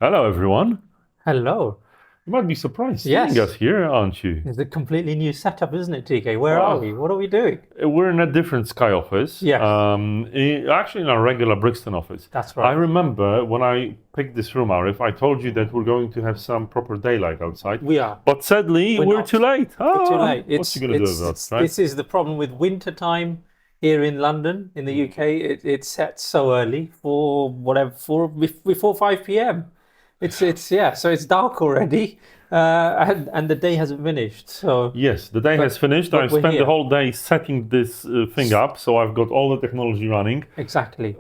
Hello, everyone. Hello. You might be surprised seeing us Yes, here, aren't you? it's a completely new setup, isn't it, TK? Where are we? Well, What are we doing? we're in a different Sky office, Yes, actually in our regular Brixton office. that's I right. remember when I picked this room, Arif, I told you that we're going to have some proper daylight outside, We are. but sadly, We're we're too not. late. We're too Ah, late. what's you going to do about it, right? This is the problem with winter time here in London, in the UK. It sets so early for whatever before 5 p.m. Yeah. So it's dark already, and the day hasn't finished. So, Yes, the day has but finished. but I've we're spent the here. whole day setting this thing up, so I've got all the technology running. Exactly.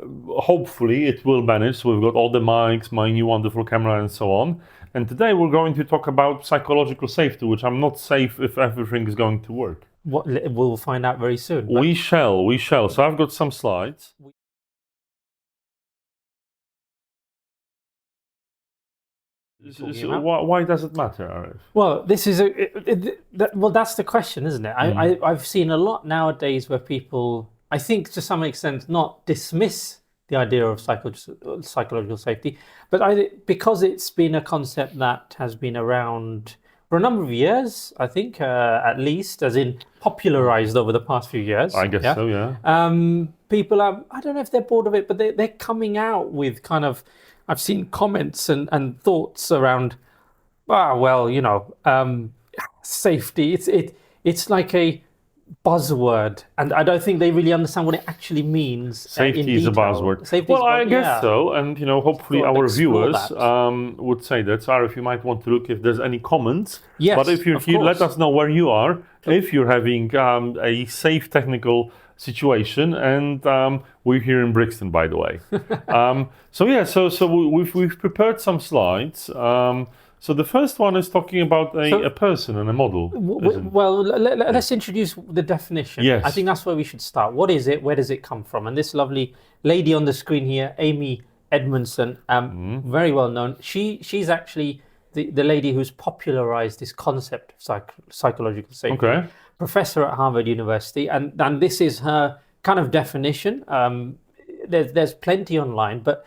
Hopefully it will manage. So we've got all the mics, my new wonderful camera, and so on. And today we're going to talk about psychological safety, which I'm not safe if everything is going to work. What we'll find out very soon. But We shall. So I've got some slides. talking So about. why does it matter, Arif? Well, this is well, that's the question, isn't it? I've seen a lot nowadays where people, I think to some extent, not dismiss the idea of psychological safety, but because it's been a concept that has been around for a number of years, I think, at least, as in popularized over the past few years. I guess Yeah. so, yeah. People are, I don't know if they're bored of it, but they're coming out with kind of, I've seen comments and thoughts around, well, safety. It's like a buzzword, and I don't think they really understand what it actually means in Safety is a detail. buzzword. Safety is Well, I guess yeah. so, and hopefully Thought I'd our explore viewers that. would say that. Sorry, if you might want to look if there's any comments. But Yes, if you're of here, let course. us know where you are. If you're having a safe technical situation, and we're here in Brixton, by the way. So yeah, so we've prepared some slides. So the first one is talking about So, a person and a model, isn't it? well, let's introduce the definition. I Yes. think that's where we should start. What is it? Where does it come from? And this lovely lady on the screen here, Amy Edmondson, very well known. She's actually the lady who's popularized this concept of psychological safety. Okay. Professor at Harvard University, and this is her kind of definition. There's plenty online, but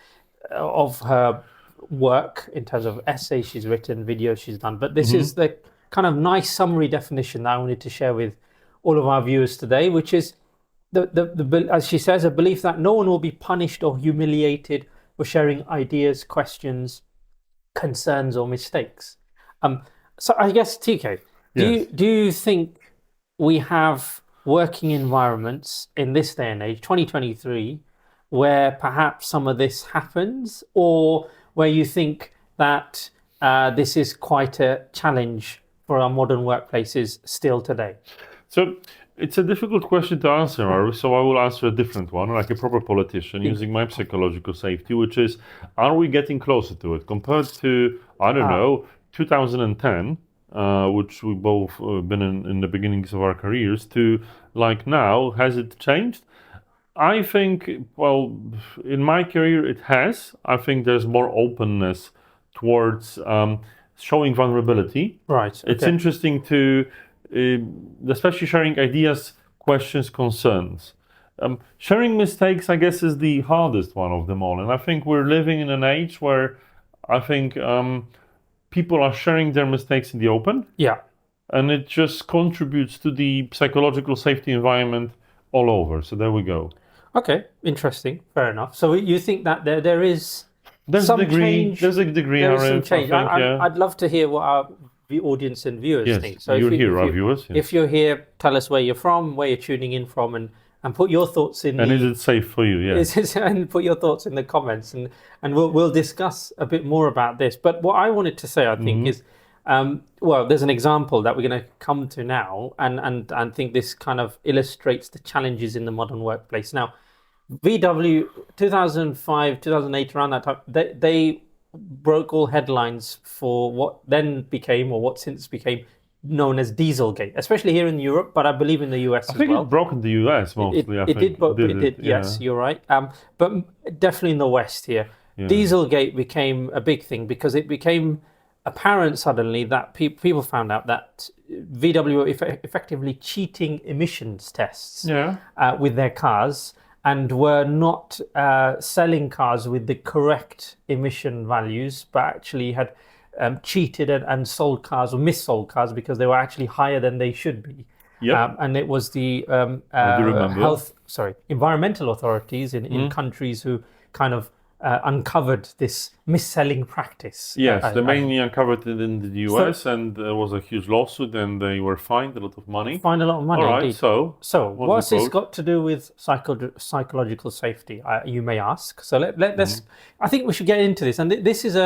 of her work in terms of essays she's written, videos she's done. But this is the kind of nice summary definition that I wanted to share with all of our viewers today, which is as she says, a belief that no one will be punished or humiliated for sharing ideas, questions, concerns, or mistakes. So I guess TK, Yes. do you think we have working environments in this day and age, 2023, where perhaps some of this happens, or where you think that this is quite a challenge for our modern workplaces still today? So it's a difficult question to answer, Arif, so I will answer a different one, like a proper politician, using my psychological safety, which is, are we getting closer to it compared to, I don't know, 2010, which we both been in the beginnings of our careers, to like now? Has it changed? I think, well, in my career, it has. I think there's more openness towards showing vulnerability. Right. It's Okay. interesting to, especially sharing ideas, questions, concerns. Sharing mistakes, I guess, is the hardest one of them all. And I think we're living in an age where I think people are sharing their mistakes in the open, Yeah. and it just contributes to the psychological safety environment all over. So there we go. Okay. Interesting. Fair enough. So you think that there is There's a some degree. change? There's a degree, There is some Arif, I change. think. Yeah. I'd love to hear what our audience and viewers Yes, think. So you're here, our viewers. Yes. if you're here, tell us where you're from, where you're tuning in from, and put your thoughts in And is the it safe for you? Yeah. and put your thoughts in the comments, and we'll discuss a bit more about this. But what I wanted to say, I think, is well, there's an example that we're going to come to now, and think this kind of illustrates the challenges in the modern workplace. Now, VW 2005, 2008, around that time, they broke all headlines for what then became, or what since became, known as Dieselgate, especially here in Europe, but I believe in the US I as think well. it broke in the US mostly. I It think did, yeah. yes, you're right. But definitely in the West here, Yeah. Dieselgate became a big thing because it became apparent suddenly that people found out that VW were effectively cheating emissions tests Yeah. with their cars, and were not selling cars with the correct emission values, but actually had cheated and sold cars or missold cars because they were actually higher than they should be. Yep. And it was the I do remember. environmental authorities in countries who kind of uncovered this mis-selling practice. Yes, they mainly uncovered it in the US, and there was a huge lawsuit, and they were fined a lot of money. Find a lot of money. All right, indeed. so what's this got to do with psychological safety? You may ask. So let's. I think we should get into this, and this is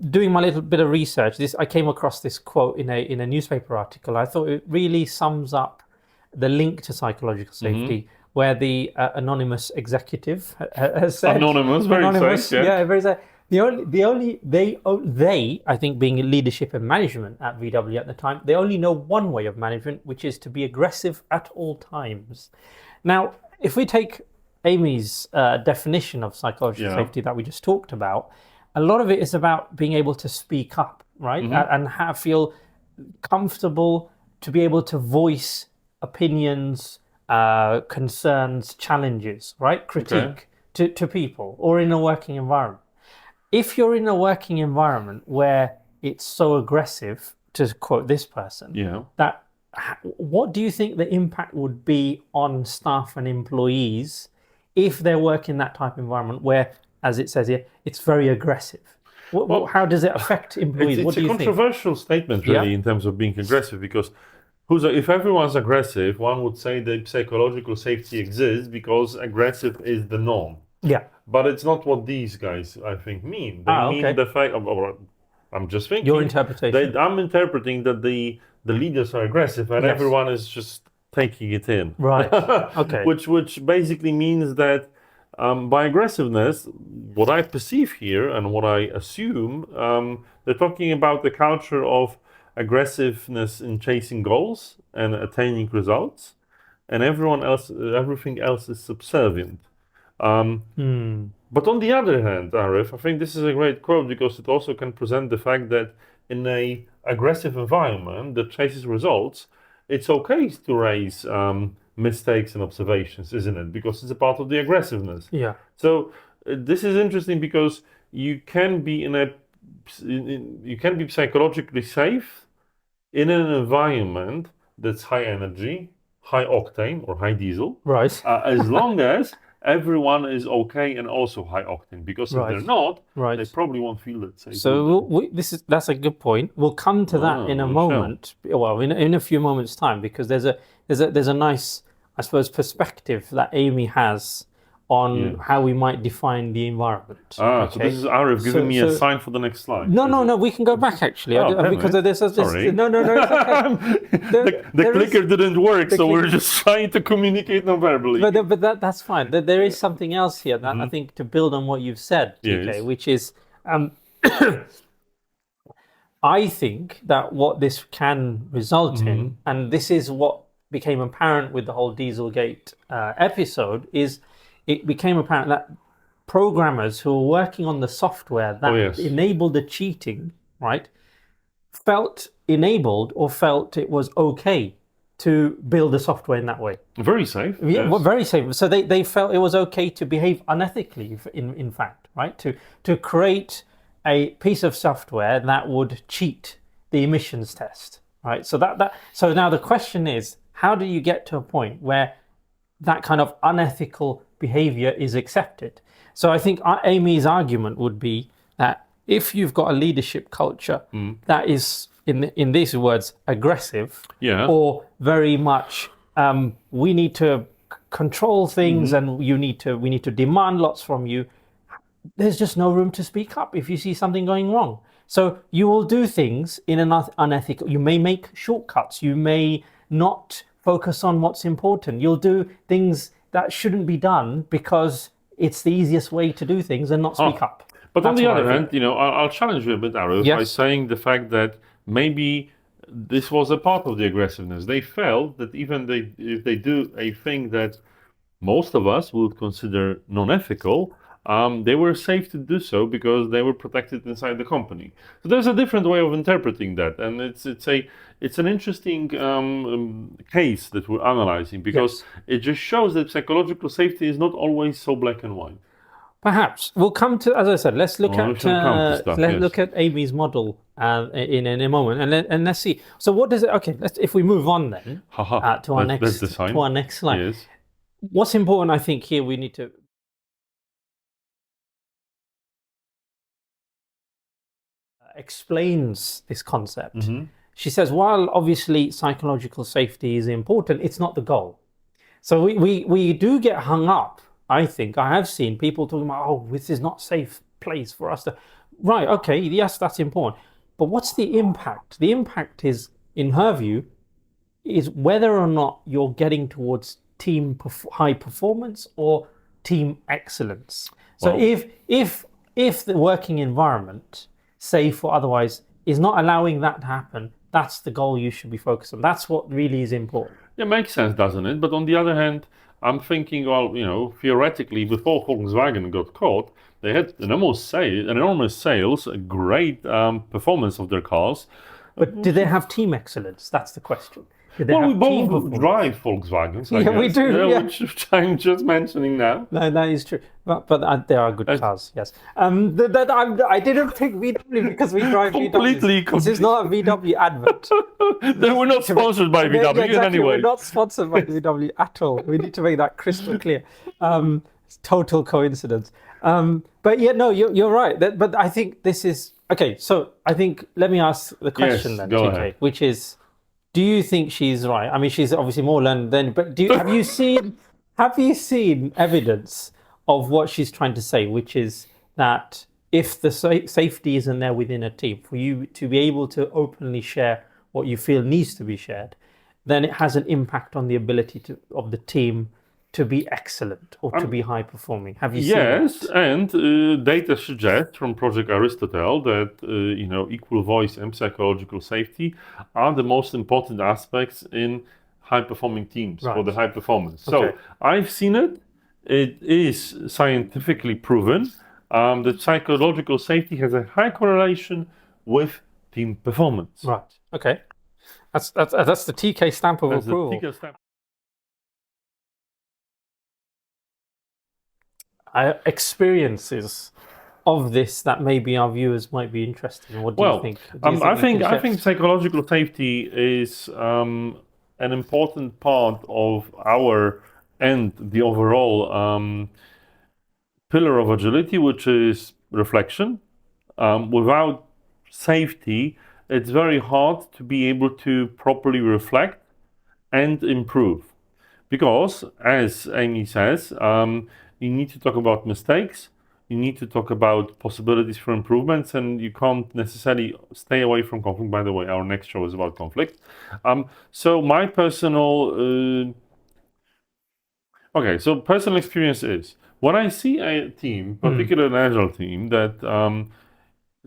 doing my little bit of research. I came across this quote in a newspaper article. I thought it really sums up the link to psychological safety, where the anonymous executive has said, very safe, yeah, very safe. They, I think, being leadership and management at VW at the time, they only know one way of management, which is to be aggressive at all times. Now, if we take Amy's definition of psychological safety that we just talked about, a lot of it is about being able to speak up, right? And feel comfortable to be able to voice opinions, concerns, challenges, right? Critique to people or in a working environment. If you're in a working environment where it's so aggressive, to quote this person, that what do you think the impact would be on staff and employees if they work in that type of environment where, as it says here, it's very aggressive? How does it affect employees? It's a controversial statement, really, in terms of being aggressive, because if everyone's aggressive, one would say that psychological safety exists because aggressive is the norm. Yeah. But it's not what these guys, I think, mean. They mean the fact of, I'm just thinking. Your interpretation. I'm interpreting that the leaders are aggressive and everyone is just taking it in. Right. Okay. which basically means that by aggressiveness, what I perceive here and what I assume, they're talking about the culture of aggressiveness in chasing goals and attaining results, and everything else is subservient. But on the other hand, Arif, I think this is a great quote because it also can present the fact that in a aggressive environment that chases results, it's okay to raise mistakes and observations, isn't it? Because it's a part of the aggressiveness. Yeah. So this is interesting because you can be you can be psychologically safe in an environment that's high energy, high octane or high diesel, right? As long as everyone is okay and also high octane, because if they're not, they probably won't feel that safe. So that's a good point. We'll come to that in a moment. Well, in a few moments' time, because there's a nice, I suppose, perspective that Amy has on how we might define the environment. So this is Arif giving me a sign for the next slide. No, we can go back actually. Because there's Sorry. No, it's okay. the clicker didn't work, so we're just trying to communicate non-verbally. But that's fine. There is something else here that I think to build on what you've said, TK, which is I think that what this can result in, and this is what became apparent with the whole Dieselgate episode, is it became apparent that programmers who were working on the software that enabled the cheating, right, felt enabled or felt it was okay to build the software in that way. Very safe. Yeah, very safe. So they felt it was okay to behave unethically, in fact, right? To create a piece of software that would cheat the emissions test, right? So so now the question is, how do you get to a point where that kind of unethical behavior is accepted? So I think Amy's argument would be that if you've got a leadership culture that is, in these words, aggressive, or very much we need to control things and we need to demand lots from you, there's just no room to speak up if you see something going wrong. So you will do things in an unethical. You may make shortcuts. You may not focus on what's important. You'll do things that shouldn't be done because it's the easiest way to do things and not speak up. But on the other hand, I'll challenge you a bit, Arif, by saying the fact that maybe this was a part of the aggressiveness. They felt that even if they do a thing that most of us would consider non-ethical, they were safe to do so because they were protected inside the company. So there's a different way of interpreting that, and it's an interesting case that we're analyzing because it just shows that psychological safety is not always so black and white. Perhaps we'll come to, as I said, let's look We at shall come to stuff, yes. look at Amy's model in a moment, and let's see. So what does it? Okay, if we move on then to our next slide. Yes. What's important, I think, here we need to explains this concept. Mm-hmm. She says, while obviously psychological safety is important, it's not the goal. So we do get hung up. I think I have seen people talking about, oh, this is not a safe place for us to. Right, okay, yes, that's important. But what's the impact? The impact is, in her view, is whether or not you're getting towards team high performance or team excellence. So if the working environment, safe or otherwise, is not allowing that to happen, that's the goal you should be focused on. That's what really is important. It makes sense, doesn't it? But on the other hand, I'm thinking, well, theoretically, before Volkswagen got caught, they had enormous sales, a great performance of their cars. But do they have team excellence? That's the question. We both drive Volkswagens, I guess. We do. Which I'm just mentioning now. No, that is true. But they are good cars, yes. I didn't pick VW because we drive VWs. This is not a VW advert. They were not sponsored by VW in any way. We're not sponsored by VW at all. We need to make that crystal clear. It's total coincidence. But yeah, no, you're right. But I think this is... Okay, so I think, let me ask the question then, TK, which is, do you think she's right? I mean, she's obviously more learned than, but have you seen evidence of what she's trying to say, which is that if the safety isn't there within a team, for you to be able to openly share what you feel needs to be shared, then it has an impact on the ability of the team to be excellent or to be high performing. Have you seen that? Yes, and data suggests from Project Aristotle that equal voice and psychological safety are the most important aspects in high performing teams for the high performance. So I've seen it. It is scientifically proven that psychological safety has a high correlation with team performance. Right. Okay. That's the TK stamp of approval. The TK stamp. Experiences of this that maybe our viewers might be interested in. What do you think? I think psychological safety is an important part of our and the overall pillar of agility, which is reflection. Without safety, it's very hard to be able to properly reflect and improve. Because, as Amy says, you need to talk about mistakes, you need to talk about possibilities for improvements, and you can't necessarily stay away from conflict. By the way, our next show is about conflict. So my personal experience is, when I see a team, particularly an agile team, that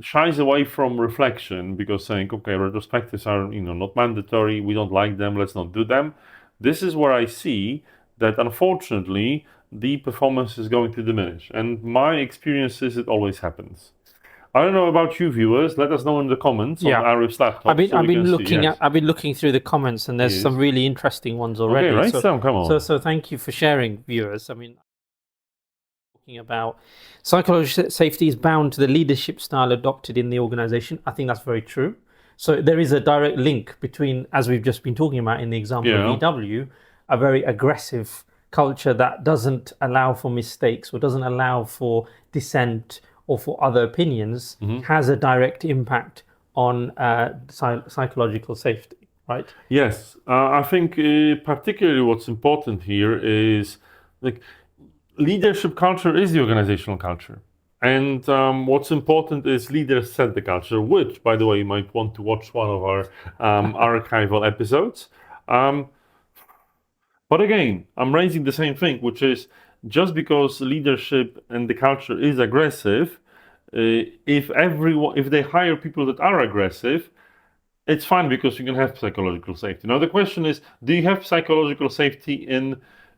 shies away from reflection because saying, okay, retrospectives are not mandatory, we don't like them, let's not do them. This is where I see that, unfortunately, the performance is going to diminish. And my experience is it always happens. I don't know about you viewers. Let us know in the comments on Arif's laptop. I've been looking through the comments, and there's some really interesting ones already. Okay, right, so come on. So thank you for sharing, viewers. I mean, talking about psychological safety is bound to the leadership style adopted in the organization. I think that's very true. So there is a direct link between, as we've just been talking about in the example of VW, a very aggressive culture that doesn't allow for mistakes or doesn't allow for dissent or for other opinions has a direct impact on psychological safety, right? Yes, I think particularly what's important here is leadership culture is the organizational culture. And what's important is leaders set the culture, which, by the way, you might want to watch one of our archival episodes. But again, I'm raising the same thing, which is just because leadership and the culture is aggressive, if they hire people that are aggressive, it's fine because you can have psychological safety. Now the question is, do you have psychological safety in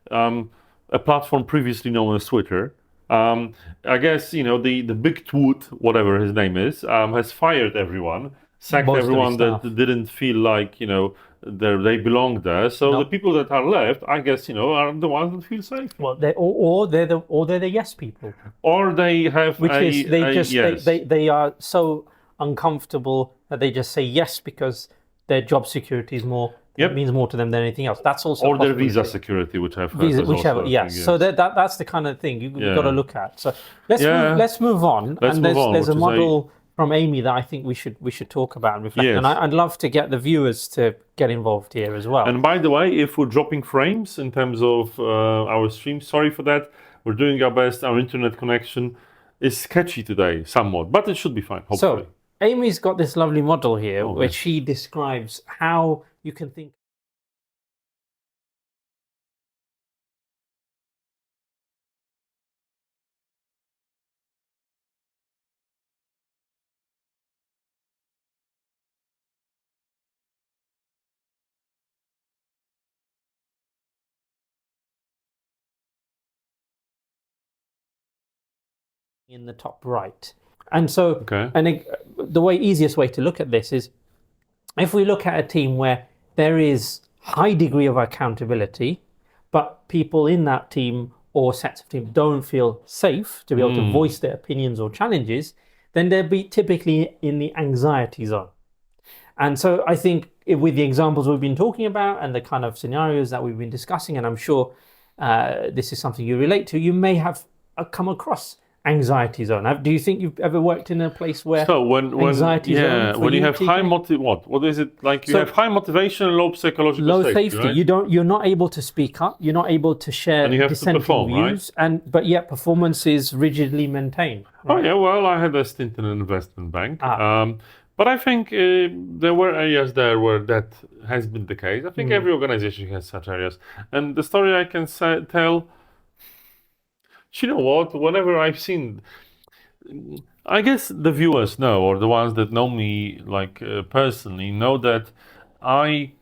a platform previously known as Twitter? I guess the big twot, whatever his name is, has fired everyone, sacked Most of his everyone that staff. didn't feel like they belong there. So the No. people that are left, I guess, are the ones that feel safe, Well, or they're the yes people, or they have which is they a just yes. they are so uncomfortable that they just say yes because their job security is more Yep. means more to them than anything else. That's also a Or their visa possibility. security, which I've heard Visa, is also whichever, a yes. thing. So Yes. that's the kind of thing we've got to Yeah. look at. So let's move. Yeah. Let's move on. Let's And move on, there's a which is a model from Amy that I think we should talk about and reflect. And yes. I'd love to get the viewers to get involved here as well. And by the way, if we're dropping frames in terms of our stream, sorry for that. We're doing our best. Our internet connection is sketchy today, somewhat, but it should be fine, hopefully. So Amy's got this lovely model here, Oh, which yes. she describes how you can think. In the top right. And so, Okay. the easiest way to look at this is if we look at a team where there is high degree of accountability, but people in that team or sets of teams don't feel safe to be able to voice their opinions or challenges, then they'll be typically in the anxiety zone. And so I think with the examples we've been talking about and the kind of scenarios that we've been discussing, and I'm sure this is something you relate to, you may have come across anxiety zone. Do you think you've ever worked in a place where So when anxiety zone for when you have high TK? what is it like? You So have high motivation, low psychological low safety, safety, right? you're not able to speak up, you're not able to share And you have to dissenting perform, right? views, but yet performance is rigidly maintained. Oh Right? yeah, well, I had a stint in an investment bank, Ah. but I think there were areas there where that has been the case. I think every organization has such areas, and the story I can tell. You know what? Whenever I've seen, I guess the viewers know, or the ones that know me like personally, know that I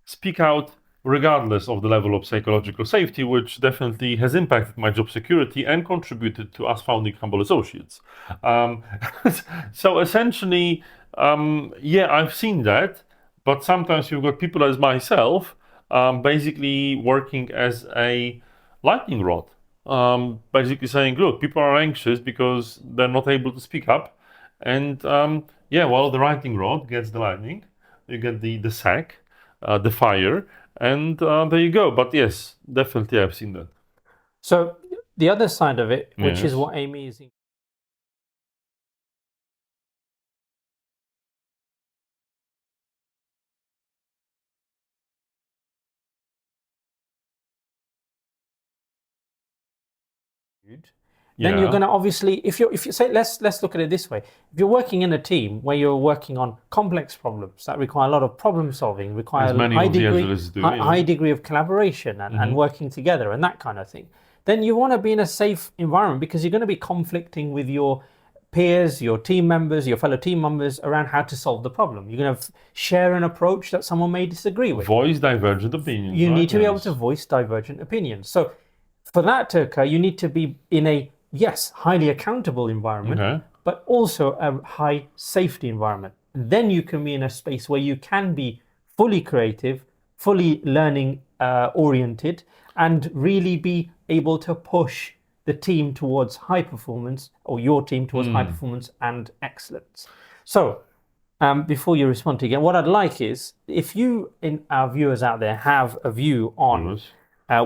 speak out regardless of the level of psychological safety, which definitely has impacted my job security and contributed to us founding Humble Associates. Um, so essentially, yeah, I've seen that, but sometimes you've got people as myself basically working as a lightning rod. Basically saying, look, people are anxious because they're not able to speak up. And yeah, well, the lightning rod gets the lightning, you get the sack, the fire, and there you go. But yes, definitely I've seen that. So the other side of it, which is Yes. what Amy is then you're Yeah. going to obviously, if you say, let's look at it this way: if you're working in a team where you're working on complex problems that require a lot of problem solving, require As a many of the Agilists do, high yeah. degree of collaboration and working together and that kind of thing, then you want to be in a safe environment because you're going to be conflicting with your peers, your team members, your fellow team members around how to solve the problem. You're going to share an approach that someone may disagree with. Voice divergent opinions, You right? need to be able Yes. to voice divergent opinions. So for that to occur, you need to be in a, yes, highly accountable environment, Okay. but also a high safety environment. Then you can be in a space where you can be fully creative, fully learning oriented, and really be able to push the team towards high performance, or your team towards high performance and excellence. So before you respond to again, what I'd like is if you, in our viewers out there, have a view on Yes.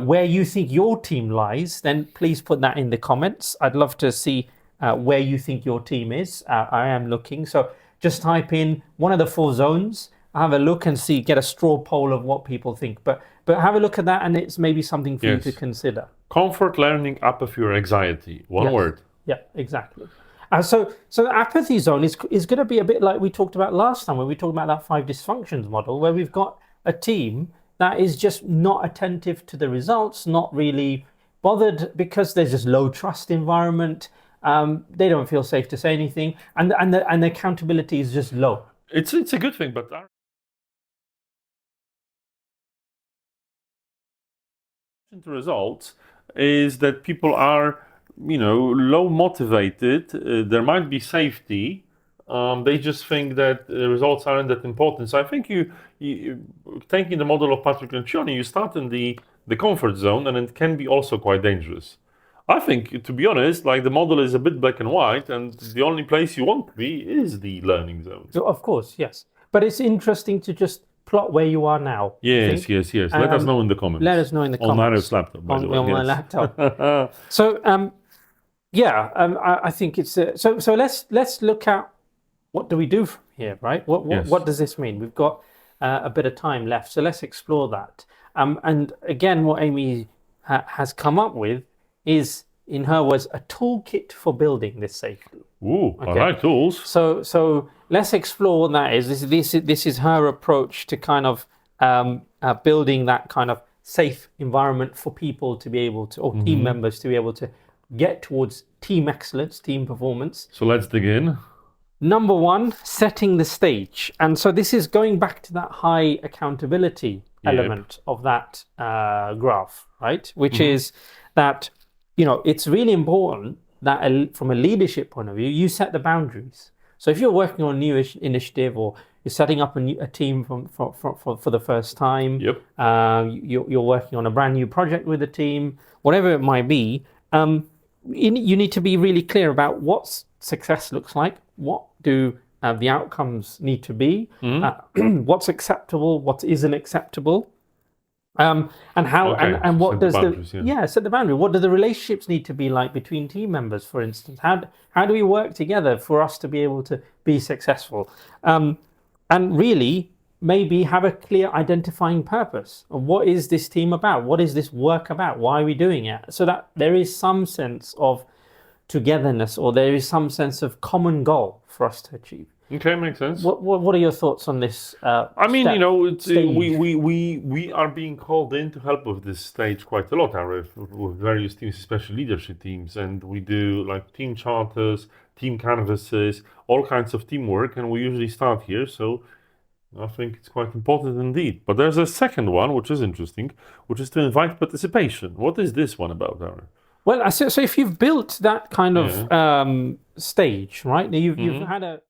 where you think your team lies, then please put that in the comments. I'd love to see where you think your team is. I am looking. So just type in one of the four zones, have a look and see, get a straw poll of what people think. But have a look at that, and it's maybe something for you to Yes. consider. Comfort learning up of your anxiety. One Yes. word. Yeah, exactly. So the apathy zone is going to be a bit like we talked about last time when we talked about that 5 dysfunctions model, where we've got a team that is just not attentive to the results, not really bothered because there's just low trust environment. They don't feel safe to say anything, and the accountability is just low. It's a good thing, but our results is that people are low motivated. There might be safety. They just think that results aren't that important. So I think you taking the model of Patrick Lencioni, you start in the comfort zone, and it can be also quite dangerous. I think, to be honest, like the model is a bit black and white, and the only place you want to be is the learning zone. Of course, yes. But it's interesting to just plot where you are now. Yes. Let us know in the comments. Let us know in the comments. On Mario's laptop, by the way. On my laptop. So, I think it's so. Let's look at what do we do from here, right? What does this mean? We've got a bit of time left, so let's explore that. And again, what Amy has come up with is, in her words, a toolkit for building this safety. Ooh, okay. I like tools. So let's explore what that is. This is her approach to kind of building that kind of safe environment for people to be able to, or team members to be able to get towards team excellence, team performance. So let's dig in. Number one, setting the stage. And so this is going back to that high accountability element of that graph, right? Which is that, it's really important that from a leadership point of view, you set the boundaries. So if you're working on a new initiative, or you're setting up a team for the first time, you're working on a brand new project with a team, whatever it might be, you need to be really clear about what success looks like, what do the outcomes need to be, what's acceptable, what isn't acceptable. And how and what does set the boundary. What do the relationships need to be like between team members, for instance? How do we work together for us to be able to be successful? And really, maybe have a clear identifying purpose. What is this team about? What is this work about? Why are we doing it? So that there is some sense of togetherness, or there is some sense of common goal for us to achieve. Okay, makes sense. What are your thoughts on this? I mean, we are being called in to help with this stage quite a lot, with various teams, especially leadership teams, and we do like team charters, team canvases, all kinds of teamwork, and we usually start here. So I think it's quite important indeed. But there's a second one, which is interesting, which is to invite participation. What is this one about, Aaron? Well, so if you've built that kind of stage, right? You've had a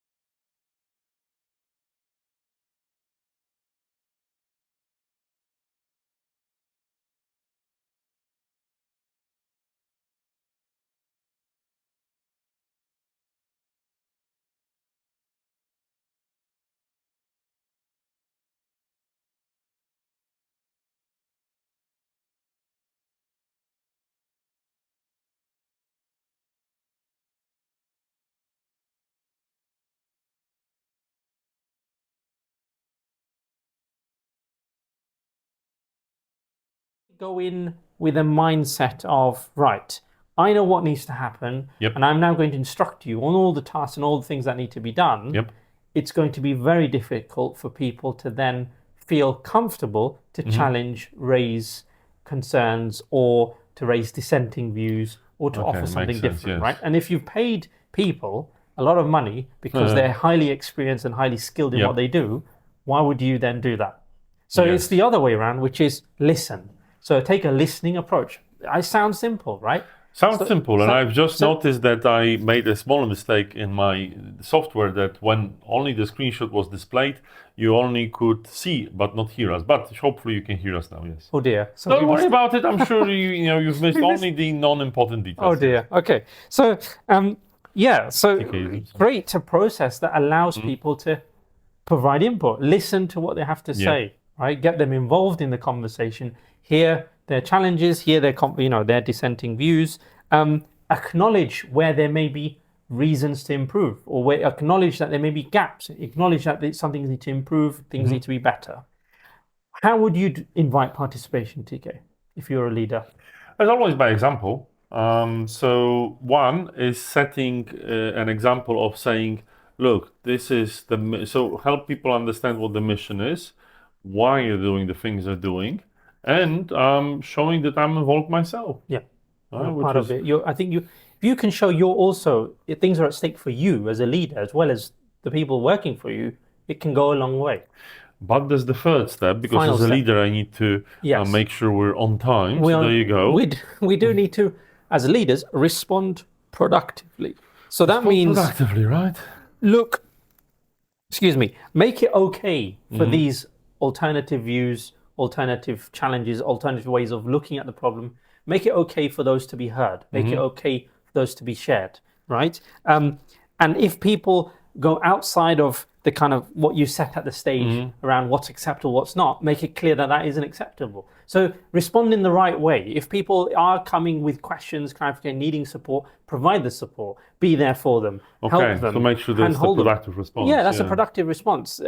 go in with a mindset of, right, I know what needs to happen, and I'm now going to instruct you on all the tasks and all the things that need to be done. It's going to be very difficult for people to then feel comfortable to challenge, raise concerns, or to raise dissenting views, or to offer something different, right? And if you've paid people a lot of money because they're highly experienced and highly skilled in what they do, why would you then do that? So it's the other way around, which is listen. So take a listening approach. I sound simple, right? Sounds simple, and I've just noticed that I made a small mistake in my software, that when only the screenshot was displayed, you only could see but not hear us. But hopefully you can hear us now, yes. Oh dear. So don't worry about it. I'm sure you've missed only the non-important details. Oh dear. Okay. So create a process that allows people to provide input, listen to what they have to say, right? Get them involved in the conversation, hear their challenges, hear their dissenting views, acknowledge where there may be reasons to improve, or acknowledge that there may be gaps, acknowledge that something needs to improve, things need to be better. How would you invite participation, TK, if you're a leader? As always, by example. So one is setting an example of saying, look, this is so help people understand what the mission is, why you're doing the things you're doing, and showing that I'm involved myself. Yeah, part of it. I think if you can show things are at stake for you as a leader, as well as the people working for you, it can go a long way. But there's the third step, because as a leader, I need to make sure we're on time. So there you go. We do need to as leaders, respond productively. So that means productively, right? look, make it okay for these alternative views, alternative challenges, alternative ways of looking at the problem. Make it okay for those to be heard. Make it okay for those to be shared, right? And if people go outside of the kind of what you set at the stage around what's acceptable, what's not, make it clear that that isn't acceptable. So respond in the right way. If people are coming with questions, clarification, needing support, provide the support, be there for them, help them. So make sure there's a productive response. Yeah, that's a productive response.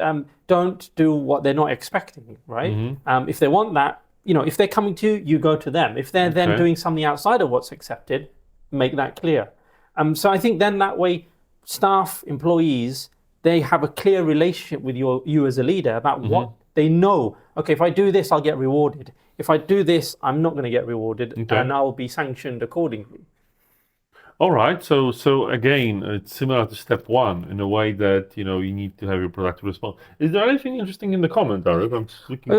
Don't do what they're not expecting, right? If they want that, if they're coming to you, you go to them. If they're then doing something outside of what's accepted, make that clear. So I think then that way, staff, employees, they have a clear relationship with you as a leader about what they know. Okay, if I do this, I'll get rewarded. If I do this, I'm not going to get rewarded, and I'll be sanctioned accordingly. All right. So again, it's similar to step one in a way that you need to have your productive response. Is there anything interesting in the comment, Arif? I'm just looking.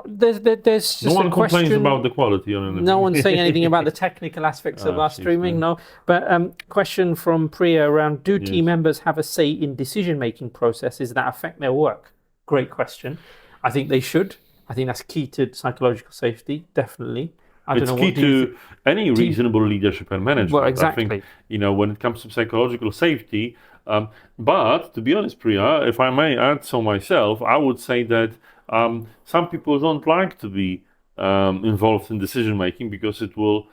There's just no one a question. complains about the quality on anything. No one's saying anything about the technical aspects of our streaming. No, but question from Priya around: do team members have a say in decision-making processes that affect their work? Great question. I think they should. I think that's key to psychological safety. Definitely. It's key to any reasonable leadership and management. Well, exactly. I think, when it comes to psychological safety. But to be honest, Priya, if I may add so myself, I would say that some people don't like to be involved in decision making because it will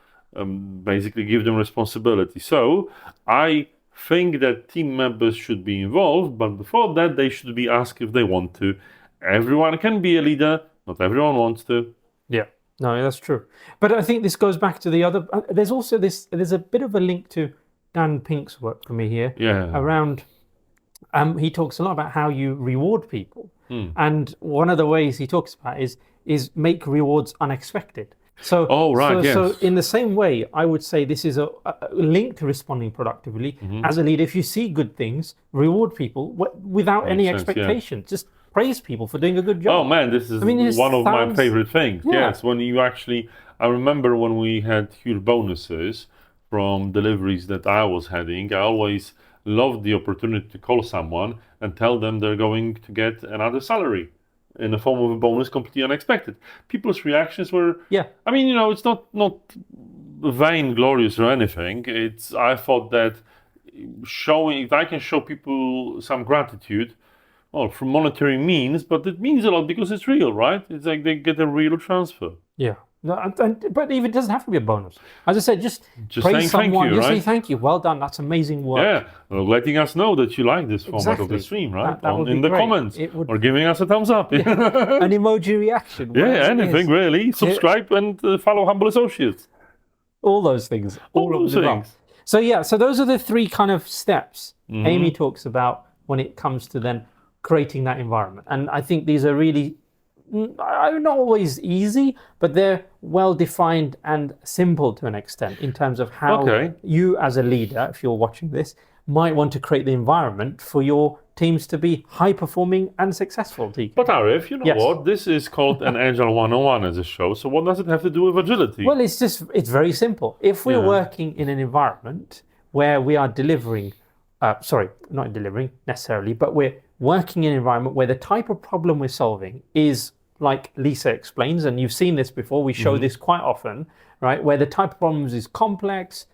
basically give them responsibility. So I think that team members should be involved, but before that, they should be asked if they want to. Everyone can be a leader. Not everyone wants to. Yeah. No, that's true. But I think this goes back to the other. There's also there's a bit of a link to Dan Pink's work for me here. Yeah. Around, he talks a lot about how you reward people. And one of the ways he talks about is make rewards unexpected. So, so in the same way, I would say this is a link to responding productively. As a leader, if you see good things, reward people without any expectation. Just praise people for doing a good job. Oh man, this is one of my favorite things. Yeah. Yes, when you actually, I remember when we had huge bonuses from deliveries that I was heading, I always loved the opportunity to call someone and tell them they're going to get another salary in the form of a bonus, completely unexpected. People's reactions were, I mean, it's not vainglorious or anything. I thought that if I can show people some gratitude, well, from monetary means, but it means a lot because it's real, right? It's like they get a real transfer. Yeah. No, but even it doesn't have to be a bonus. As I said, just praise saying someone. thank you, right? Say thank you. Well done. That's amazing work. Yeah, letting us know that you like this format of the stream, right? That would in be the great. comments, or giving us a thumbs up. An emoji reaction. Anything really. Subscribe and follow Humble Associates. All those things. All those things. So those are the three kind of steps Amy talks about when it comes to then creating that environment. And I think these are really not always easy, but they're well defined and simple to an extent in terms of how you as a leader, if you're watching this, might want to create the environment for your teams to be high performing and successful. But Arif, you know what? This is called an Agile 101 as a show. So what does it have to do with agility? Well, it's very simple. If we're working in an environment where we are delivering, not delivering necessarily, but we're working in an environment where the type of problem we're solving is, like Lisa explains, and you've seen this before, we show this quite often, right? Where the type of problems is complex,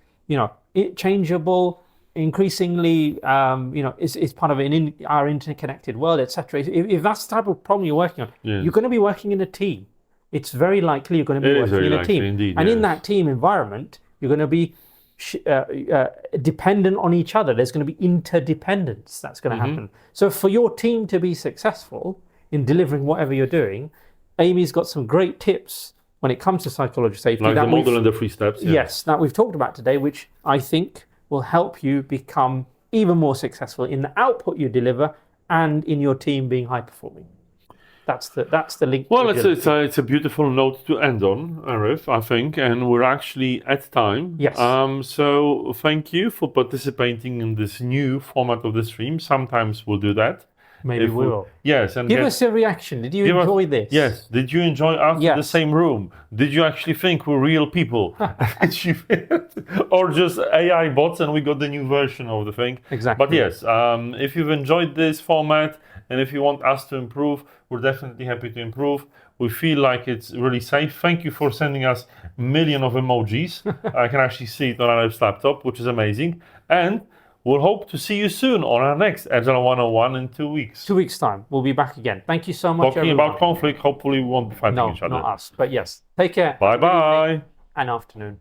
changeable, increasingly, it's part of our interconnected world, etc. If that's the type of problem you're working on, you're going to be working in a team. It's very likely you're going to be working in a team. Indeed, and in that team environment, you're going to be dependent on each other. There's going to be interdependence that's going to happen. So for your team to be successful in delivering whatever you're doing, Amy's got some great tips when it comes to psychological safety. Like the model and the 3 steps. Yes, that we've talked about today, which I think will help you become even more successful in the output you deliver and in your team being high performing. That's the link. Well, it's a beautiful note to end on, Arif, I think, and we're actually at time. Yes. So thank you for participating in this new format of the stream. Sometimes we'll do that. Maybe we will. Yes, and Give us a reaction. Did you give us- enjoy this? Yes. Did you enjoy us in the Yes. same room? Did you actually think we're real people? Did you, or just AI bots and we got the new version of the thing? Exactly. But yes, if you've enjoyed this format and if you want us to improve, we're definitely happy to improve. We feel like it's really safe. Thank you for sending us a million of emojis. I can actually see it on our laptop, which is amazing. And we'll hope to see you soon on our next Agile 101 in 2 weeks. 2 weeks' time, we'll be back again. Thank you so much, Talking everyone. about conflict, hopefully we won't be fighting each other. Not us, but yes. Take care. Bye Have a good bye. evening and afternoon.